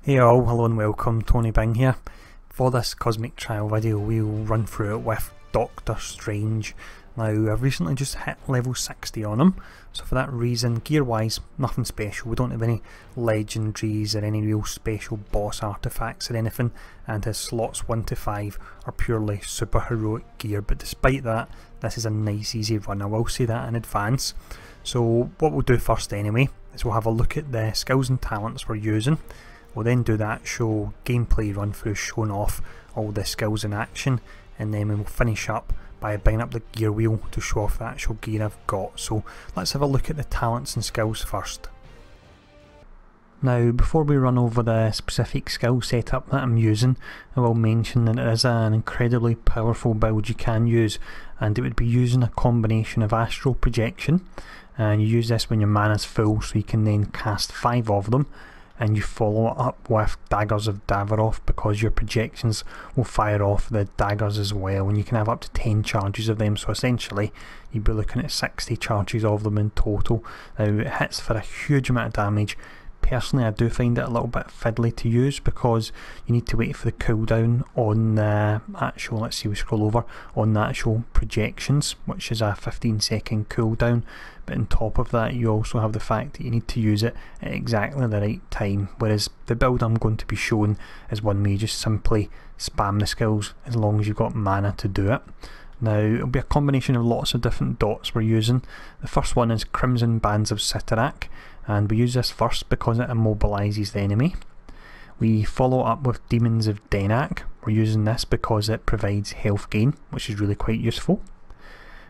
Hey all, hello and welcome, Tony Bing here. For this cosmic trial video we'll run through it with Doctor Strange. Now I've recently just hit level 60 on him, so for that reason, gear wise, nothing special. We don't have any legendaries or any real special boss artifacts or anything, and his slots 1 to 5 are purely super heroic gear, but despite that, this is a nice easy run, I will say that in advance. So what we'll do first anyway, is we'll have a look at the skills and talents we're using. We'll then do the actual gameplay run through showing off all the skills in action, and then we'll finish up by bringing up the gear wheel to show off the actual gear I've got. So let's have a look at the talents and skills first. Now before we run over the specific skill setup that I'm using, I will mention that it is an incredibly powerful build you can use, and it would be using a combination of astral projection, and you use this when your mana's full so you can then cast 5 of them, and you follow it up with daggers of Daviroff because your projections will fire off the daggers as well, and you can have up to 10 charges of them, so essentially you'd be looking at 60 charges of them in total. Now it hits for a huge amount of damage. Personally I do find it a little bit fiddly to use because you need to wait for the cooldown on the actual, let's see, we scroll over, on the actual projections, which is a 15-second cooldown, but on top of that you also have the fact that you need to use it at exactly the right time, whereas the build I'm going to be showing is one where you just simply spam the skills as long as you've got mana to do it. Now it'll be a combination of lots of different dots we're using. The first one is Crimson Bands of Sitarak, and we use this first because it immobilises the enemy. We follow up with Demons of Denak. We're using this because it provides health gain, which is really quite useful.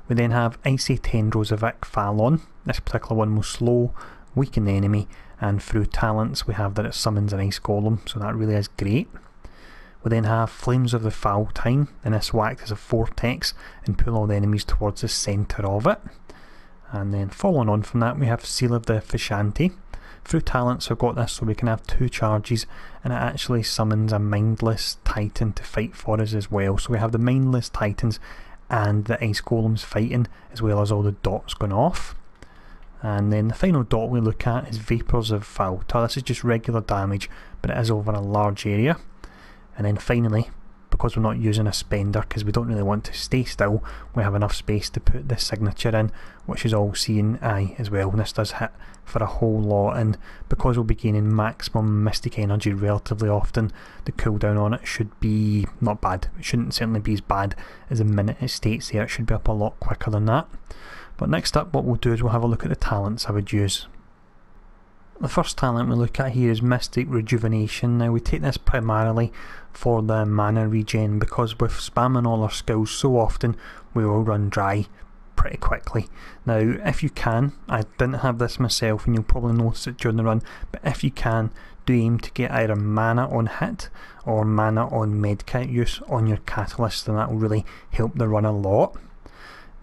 We then have Icy Tendrils of Ikphalon. This particular one will slow, weaken the enemy, and through talents we have that it summons an ice golem, so that really is great. We then have Flames of the Faltine, and this will act as a vortex and pull all the enemies towards the centre of it. And then following on from that we have Seal of the Vishanti. Through talents we've got this so we can have 2 charges, and it actually summons a mindless titan to fight for us as well. So we have the mindless titans and the ice golems fighting, as well as all the dots going off. And then the final dot we look at is Vapours of Falta. This is just regular damage, but it is over a large area. And then finally, because we're not using a spender because we don't really want to stay still, we have enough space to put the signature in, which is All Seeing Eye as well, and this does hit for a whole lot, and because we'll be gaining maximum mystic energy relatively often, the cooldown on it should be not bad. It shouldn't certainly be as bad as the minute it states there, it should be up a lot quicker than that. But next up what we'll do is we'll have a look at the talents I would use. The first talent we look at here is Mystic Rejuvenation. Now we take this primarily for the mana regen because with spamming all our skills so often we will run dry pretty quickly. Now if you can, I didn't have this myself and you'll probably notice it during the run, but if you can, do aim to get either mana on hit or mana on medkit use on your catalyst, and that will really help the run a lot.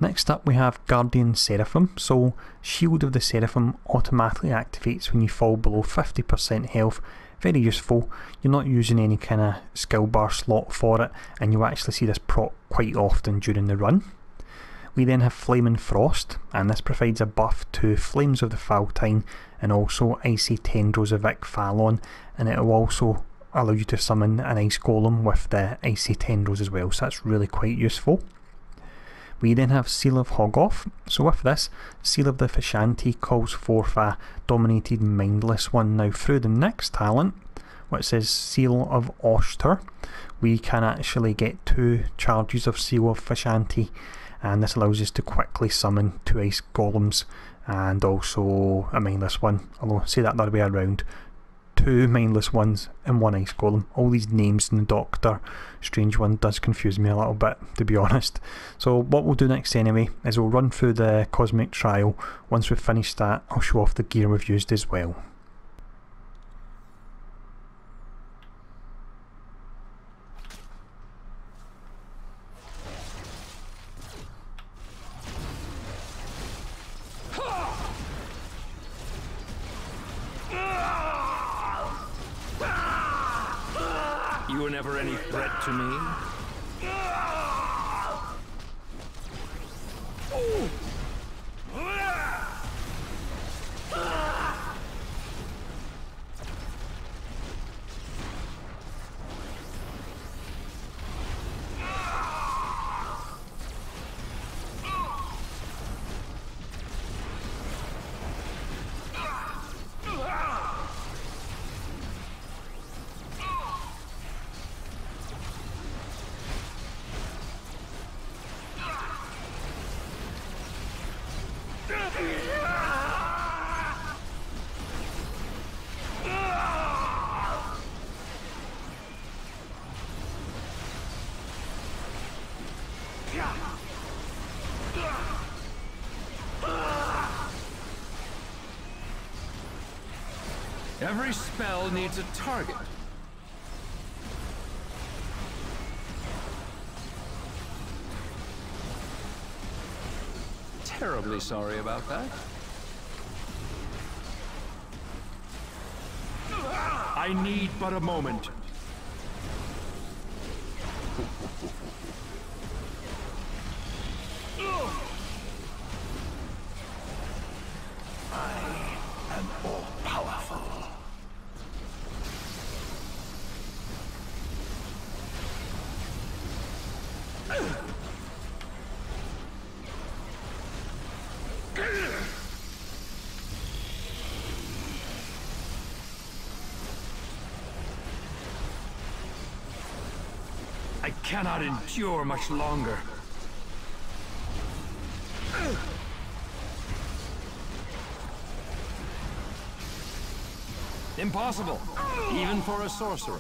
Next up we have Guardian Seraphim. So Shield of the Seraphim automatically activates when you fall below 50% health. Very useful. You're not using any kind of skill bar slot for it, and you actually see this proc quite often during the run. We then have Flaming Frost, and this provides a buff to Flames of the Faltine and also Icy Tendrils of Ikphalon, and it will also allow you to summon an ice golem with the Icy Tendrils as well, so that's really quite useful. We then have Seal of Hoggoth. So with this, Seal of the Vishanti calls forth a dominated mindless one. Now through the next talent, which says Seal of Oshter, we can actually get 2 charges of Seal of Vishanti, and this allows us to quickly summon 2 ice golems and also a mindless one, although say that the other way around. 2 mindless ones and 1 ice golem. All these names in the Doctor Strange one does confuse me a little bit, to be honest. So what we'll do next anyway is we'll run through the cosmic trial. Once we've finished that, I'll show off the gear we've used as well. You were never any threat to me. Every spell needs a target. Terribly sorry about that. I need but a moment. I am all powerful. I cannot endure much longer. Impossible, even for a sorcerer.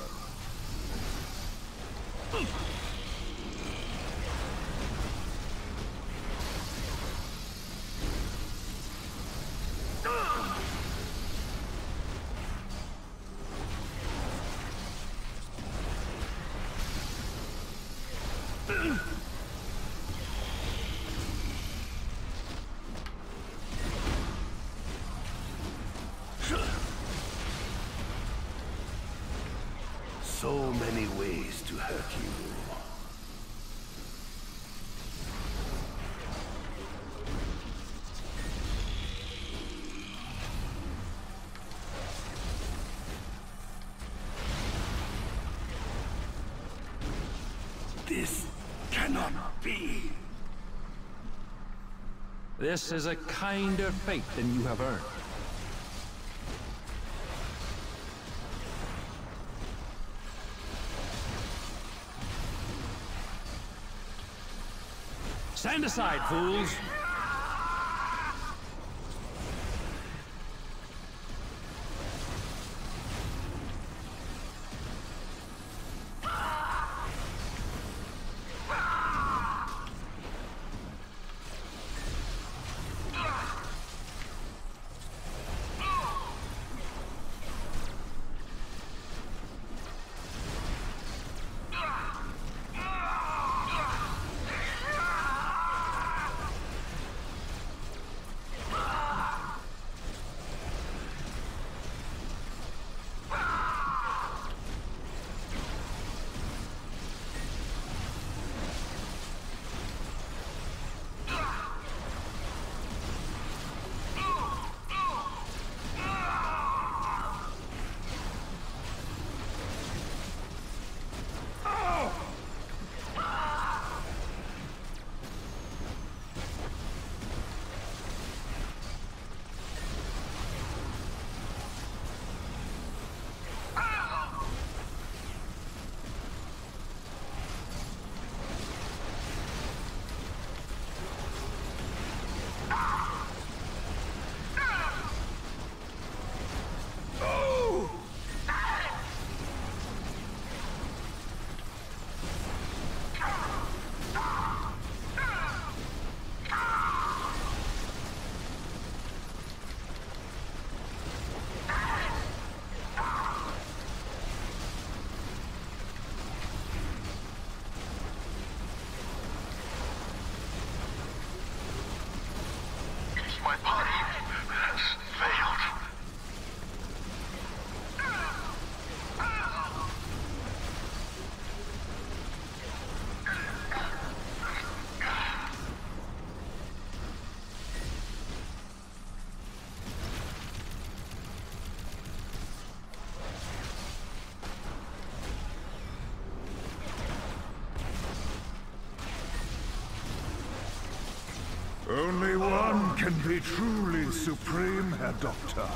So many ways to hurt you. This cannot be. This is a kinder fate than you have earned. Stand aside, fools! My body has failed. Only one can be truly supreme, Herr Doctor.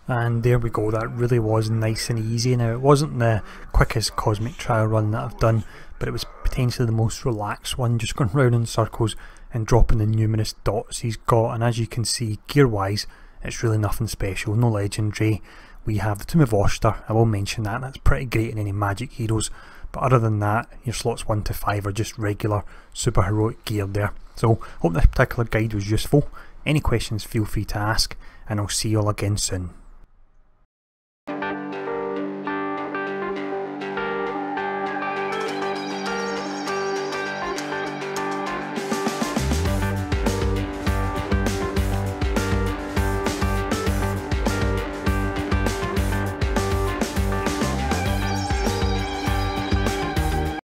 And there we go, that really was nice and easy. Now, it wasn't the quickest Cosmic Trial run that I've done, but it was potentially the most relaxed one, just going round in circles and dropping the numerous dots he's got. And as you can see, gear wise, it's really nothing special, no legendary. We have the Tomb of Oster, I will mention that, that's pretty great in any magic heroes, but other than that, your slots 1 to 5 are just regular super heroic gear there. So, hope this particular guide was useful. Any questions, feel free to ask, and I'll see you all again soon.